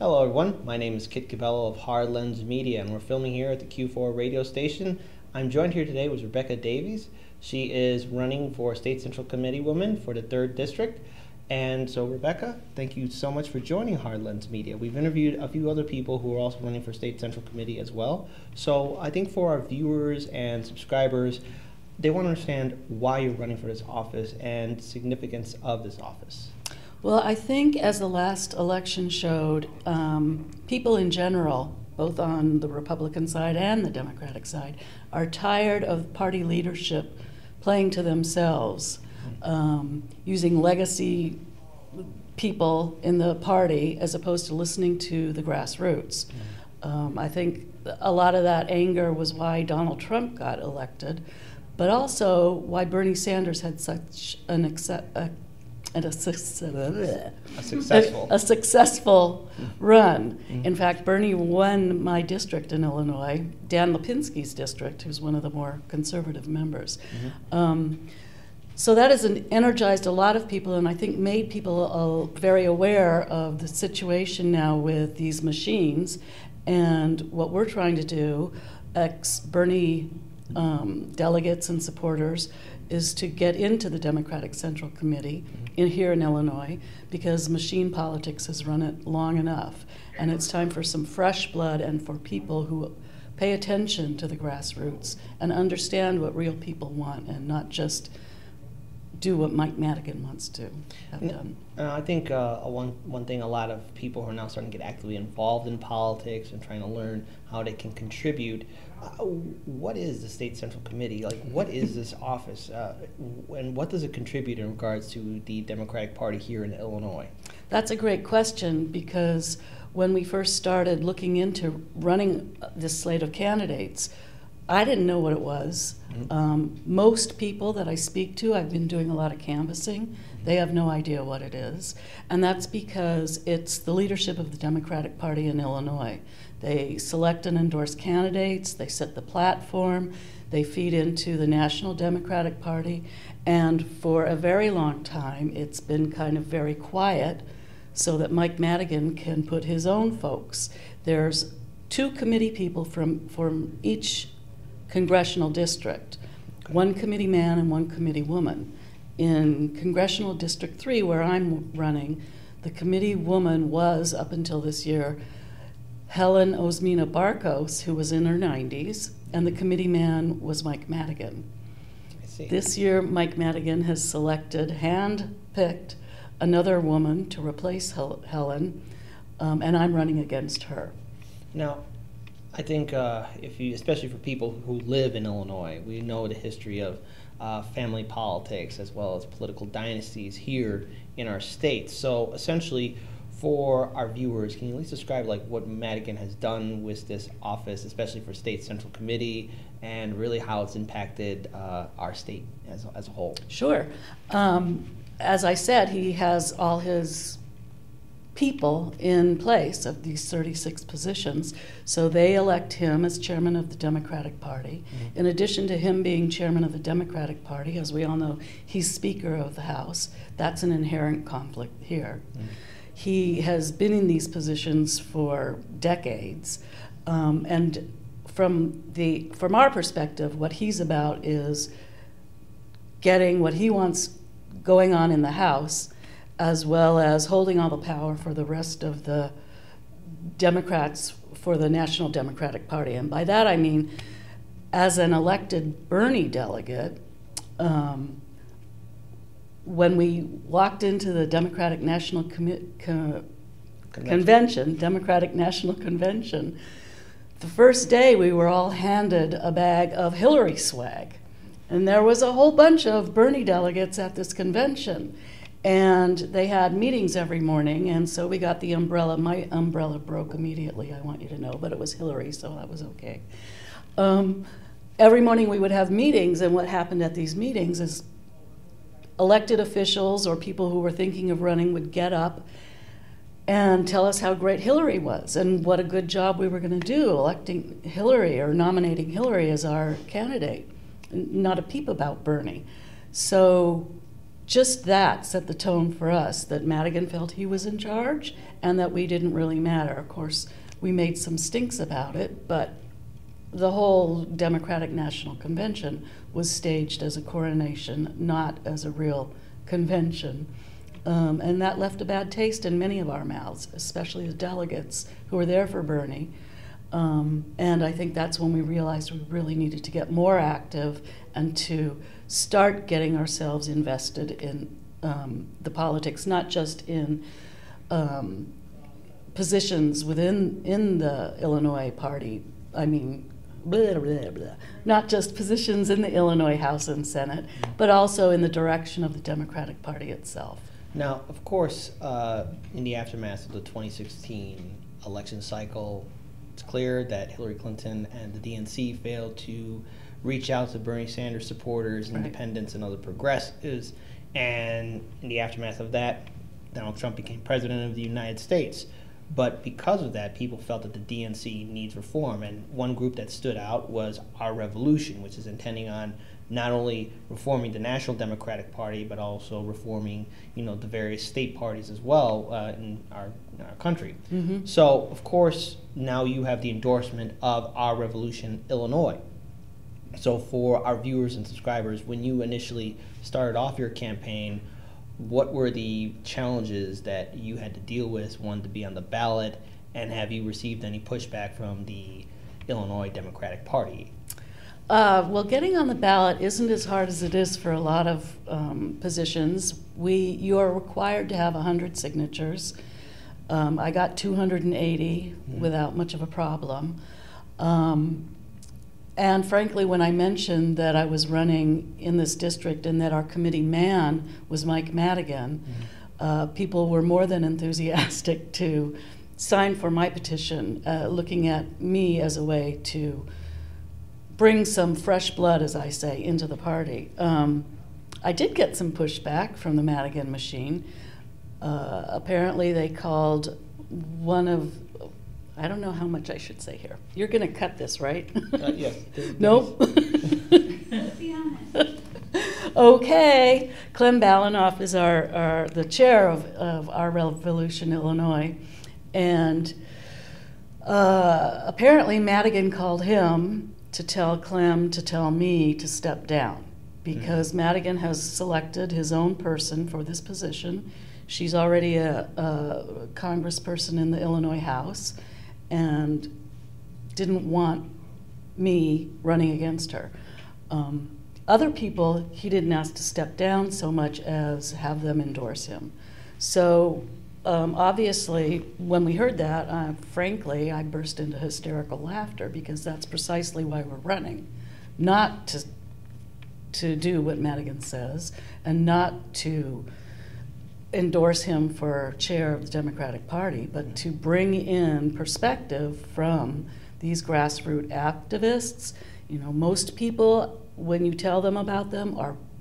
Hello everyone, my name is Kit Cabello of Hard Lens Media and we're filming here at the Q4 radio station. I'm joined here today with Rebecca Davies. She is running for State Central Committee woman for the 3rd District. And so Rebecca, thank you so much for joining Hard Lens Media. We've interviewed a few other people who are also running for State Central Committee as well. So I think for our viewers and subscribers, they want to understand why you're running for this office and significance of this office. Well, I think as the last election showed, people in general, both on the Republican side and the Democratic side, are tired of party leadership playing to themselves, using legacy people in the party as opposed to listening to the grassroots. I think a lot of that anger was why Donald Trump got elected, but also why Bernie Sanders had such a successful run. In fact, Bernie won my district in Illinois, Dan Lipinski's district, who's one of the more conservative members. So that has energized a lot of people, and I think made people very aware of the situation now with these machines. And what we're trying to do, ex-Bernie delegates and supporters, is to get into the Democratic Central Committee here in Illinois, because machine politics has run it long enough. And it's time for some fresh blood and for people who pay attention to the grassroots and understand what real people want and not just do what Mike Madigan wants to have done. I think one thing, a lot of people who are now starting to get actively involved in politics and trying to learn how they can contribute. What is the State Central Committee? Like, what is this office? And what does it contribute in regards to the Democratic Party here in Illinois? That's a great question, because when we first started looking into running this slate of candidates, I didn't know what it was. Most people that I speak to, I've been doing a lot of canvassing, they have no idea what it is. And that's because it's the leadership of the Democratic Party in Illinois. They select and endorse candidates, they set the platform, they feed into the National Democratic Party, and for a very long time it's been kind of very quiet so that Mike Madigan can put his own folks. There's 2 committee people from each congressional district, one committee man and one committee woman. In Congressional District 3, where I'm running, the committee woman was, up until this year, Helen Osmina Barkos, who was in her 90s, and the committee man was Mike Madigan. I see. This year, Mike Madigan has selected, hand-picked, another woman to replace Helen, and I'm running against her. Now, I think especially for people who live in Illinois, we know the history of family politics as well as political dynasties here in our state. So essentially, for our viewers, can you at least describe what Madigan has done with this office, especially for State Central Committee, and really how it's impacted our state as a whole? Sure. As I said, he has all his people in place of these 36 positions, so they elect him as chairman of the Democratic Party. In addition to him being chairman of the Democratic Party, as we all know, he's Speaker of the House. That's an inherent conflict here. He has been in these positions for decades, and from our perspective, what he's about is getting what he wants going on in the House, as well as holding all the power for the rest of the Democrats for the National Democratic Party. And by that I mean, as an elected Bernie delegate, when we walked into the Democratic National Convention, Democratic National Convention, the first day we were all handed a bag of Hillary swag. And there was a whole bunch of Bernie delegates at this convention. And they had meetings every morning, and so we got the umbrella. My umbrella broke immediately, I want you to know, but it was Hillary, so that was okay. Every morning we would have meetings, and what happened at these meetings is elected officials or people who were thinking of running would get up and tell us how great Hillary was and what a good job we were going to do electing Hillary or nominating Hillary as our candidate. Not a peep about Bernie. So just that set the tone for us, that Madigan felt he was in charge and that we didn't really matter. Of course, we made some stinks about it, but the whole Democratic National Convention was staged as a coronation, not as a real convention. And that left a bad taste in many of our mouths, especially the delegates who were there for Bernie. And I think that's when we realized we really needed to get more active and to start getting ourselves invested in the politics, not just in positions within the Illinois party. I mean, blah, blah, blah. Not just positions in the Illinois House and Senate, but also in the direction of the Democratic Party itself. Now, of course, in the aftermath of the 2016 election cycle, it's clear that Hillary Clinton and the DNC failed to reach out to Bernie Sanders supporters, independents, and other progressives. And in the aftermath of that, Donald Trump became president of the United States. But because of that, people felt that the DNC needs reform. And one group that stood out was Our Revolution, which is intending on not only reforming the National Democratic Party, but also reforming, the various state parties as well in our country. Mm-hmm. So, of course, now you have the endorsement of Our Revolution Illinois. So for our viewers and subscribers, when you initially started off your campaign, what were the challenges that you had to deal with, one, to be on the ballot, and have you received any pushback from the Illinois Democratic Party? Well, getting on the ballot isn't as hard as it is for a lot of positions. You are required to have 100 signatures. I got 280 without much of a problem. And frankly, when I mentioned that I was running in this district and that our committee man was Mike Madigan, people were more than enthusiastic to sign for my petition, looking at me as a way to bring some fresh blood, as I say, into the party. I did get some pushback from the Madigan machine. Apparently they called one of, I don't know how much I should say here. You're going to cut this, right? Yes. Nope. Okay. Clem Balinoff is the chair of Our Revolution Illinois. And apparently Madigan called him to tell Clem to tell me to step down because Madigan has selected his own person for this position. She's already a congressperson in the Illinois House and didn't want me running against her. Other people, he didn't ask to step down so much as have them endorse him. So obviously, when we heard that, frankly, I burst into hysterical laughter because that's precisely why we're running. Not to do what Madigan says and not to endorse him for chair of the Democratic Party, but to bring in perspective from these grassroots activists. Most people, when you tell them about them,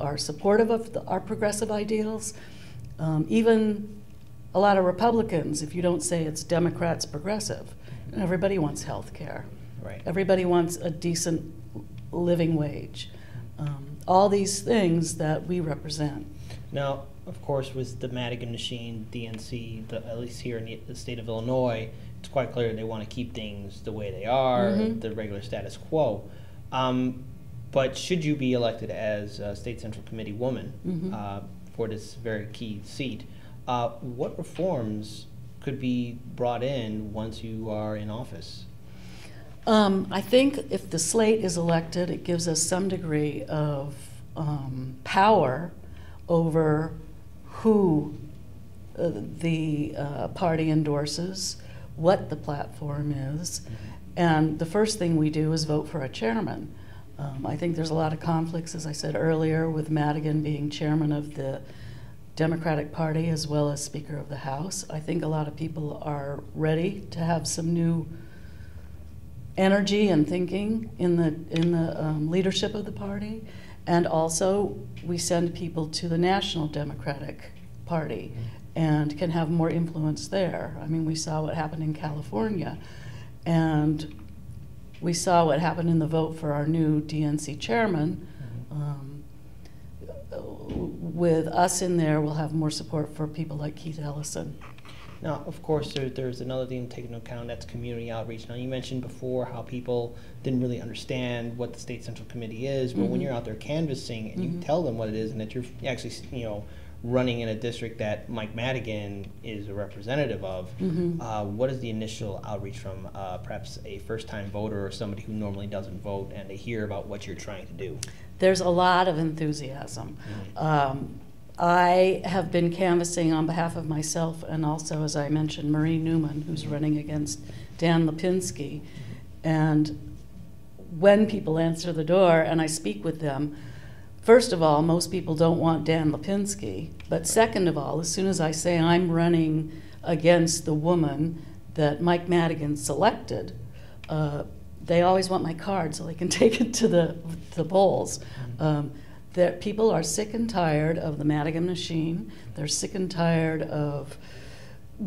are supportive of our progressive ideals. Even a lot of Republicans, if you don't say it's Democrats progressive, everybody wants health care. Right. Everybody wants a decent living wage. All these things that we represent. Now, of course, with the Madigan machine, DNC, at least here in the state of Illinois, it's quite clear they want to keep things the way they are, the regular status quo. But should you be elected as a State Central Committee woman for this very key seat, what reforms could be brought in once you are in office? I think if the slate is elected, it gives us some degree of power over who the party endorses, what the platform is, and the first thing we do is vote for a chairman. I think there's a lot of conflicts, as I said earlier, with Madigan being chairman of the Democratic Party as well as Speaker of the House. I think a lot of people are ready to have some new energy and thinking in the leadership of the party. And also, we send people to the National Democratic Party and can have more influence there. I mean, we saw what happened in California, and we saw what happened in the vote for our new DNC chairman. with us in there, we'll have more support for people like Keith Ellison. Now, of course, there's another thing to take into account, that's community outreach. Now, you mentioned before how people didn't really understand what the State Central Committee is, but when you're out there canvassing and you tell them what it is and that you're actually, running in a district that Mike Madigan is a representative of, what is the initial outreach from perhaps a first-time voter or somebody who normally doesn't vote, and they hear about what you're trying to do? There's a lot of enthusiasm. I have been canvassing on behalf of myself and also, as I mentioned, Marie Newman, who's running against Dan Lipinski. And when people answer the door and I speak with them, first of all, most people don't want Dan Lipinski. But second of all, as soon as I say I'm running against the woman that Mike Madigan selected, they always want my card so they can take it to the polls. That people are sick and tired of the Madigan machine. They're sick and tired of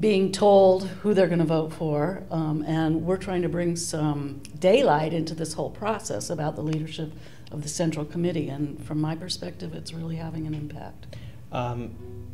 being told who they're going to vote for, and we're trying to bring some daylight into this whole process about the leadership of the Central Committee, and from my perspective, it's really having an impact.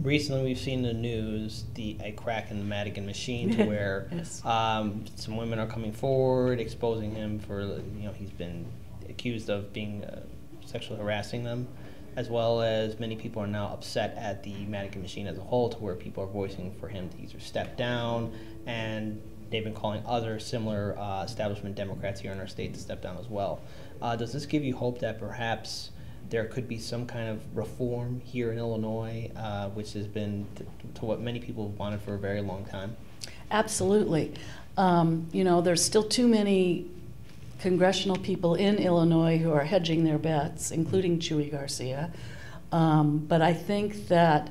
Recently, we've seen in the news a crack in the Madigan machine to where Yes. Some women are coming forward, exposing him for, he's been accused of being sexually harassing them, as well as many people are now upset at the Madigan machine as a whole, to where people are voicing for him to either step down, and they've been calling other similar establishment Democrats here in our state to step down as well. Does this give you hope that perhaps there could be some kind of reform here in Illinois, which has been to what many people have wanted for a very long time? Absolutely. There's still too many congressional people in Illinois who are hedging their bets, including Chuy Garcia. But I think that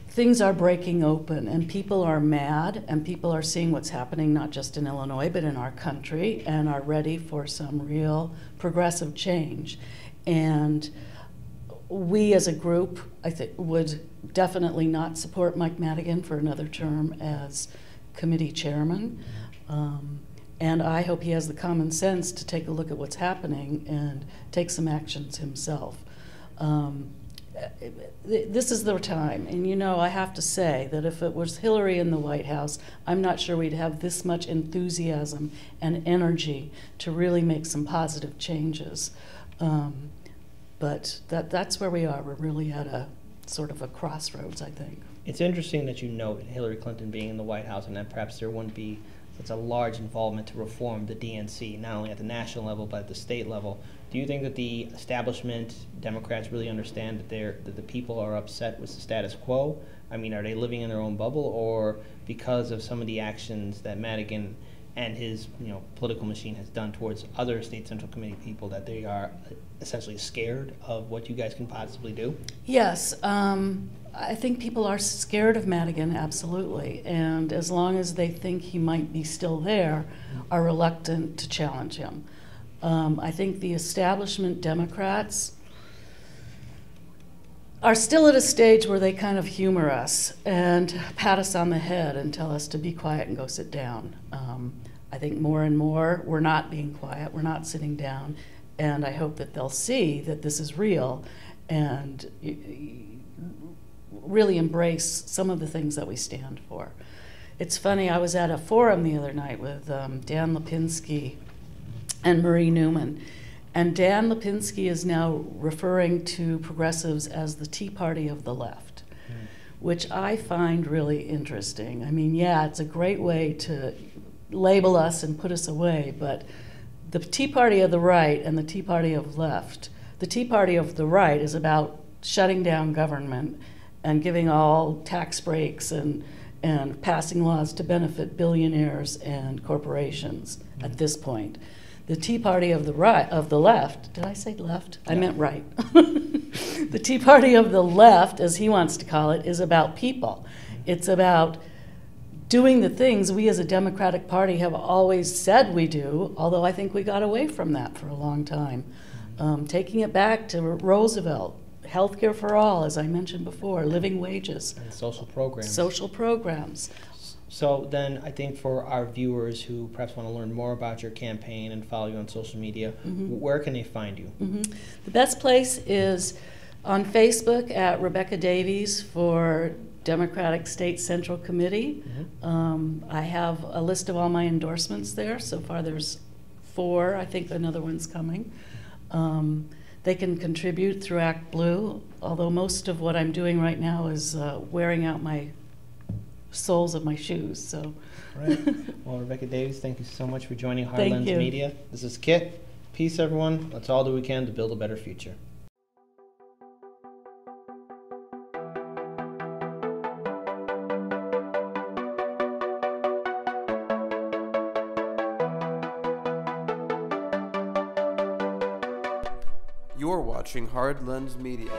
things are breaking open and people are mad and people are seeing what's happening not just in Illinois but in our country and are ready for some real progressive change. And we as a group, I think, would definitely not support Mike Madigan for another term as committee chairman. And I hope he has the common sense to take a look at what's happening and take some actions himself. This is the time, and I have to say that if it was Hillary in the White House, I'm not sure we'd have this much enthusiasm and energy to really make some positive changes. But that's where we are. We're really at a sort of a crossroads, I think. It's interesting that you note Hillary Clinton being in the White House and that perhaps there wouldn't be such a large involvement to reform the DNC, not only at the national level but at the state level. Do you think that the establishment Democrats really understand that the people are upset with the status quo? I mean, are they living in their own bubble, or because of some of the actions that Madigan and his political machine has done towards other State Central Committee people, that they are essentially scared of what you guys can possibly do? Yes, I think people are scared of Madigan, absolutely, and as long as they think he might be still there, are reluctant to challenge him. I think the establishment Democrats are still at a stage where they kind of humor us and pat us on the head and tell us to be quiet and go sit down. I think more and more we're not being quiet, we're not sitting down, and I hope that they'll see that this is real and really embrace some of the things that we stand for. It's funny, I was at a forum the other night with Dan Lipinski and Marie Newman, and Dan Lipinski is now referring to progressives as the Tea Party of the left, which I find really interesting. I mean, yeah, it's a great way to label us and put us away, but the Tea Party of the right and the Tea Party of left, the Tea Party of the right is about shutting down government and giving all tax breaks and passing laws to benefit billionaires and corporations at this point. The Tea Party of the right, of the left, did I say left? Yeah. I meant right. The Tea Party of the left, as he wants to call it, is about people. It's about doing the things we as a Democratic Party have always said we do, although I think we got away from that for a long time. Taking it back to Roosevelt, healthcare for all, as I mentioned before, living wages. And social programs. Social programs. So then I think for our viewers who perhaps want to learn more about your campaign and follow you on social media, where can they find you? The best place is On Facebook at Rebecca Davies for Democratic State Central Committee. I have a list of all my endorsements there. So far there's 4. I think another one's coming. They can contribute through Act Blue, although most of what I'm doing right now is wearing out my soles of my shoes. So. Right. Well, Rebecca Davies, thank you so much for joining Thank Heartlands you. Media. This is Kit. Peace, everyone. Let's all do what we can to build a better future. You're watching Hard Lens Media.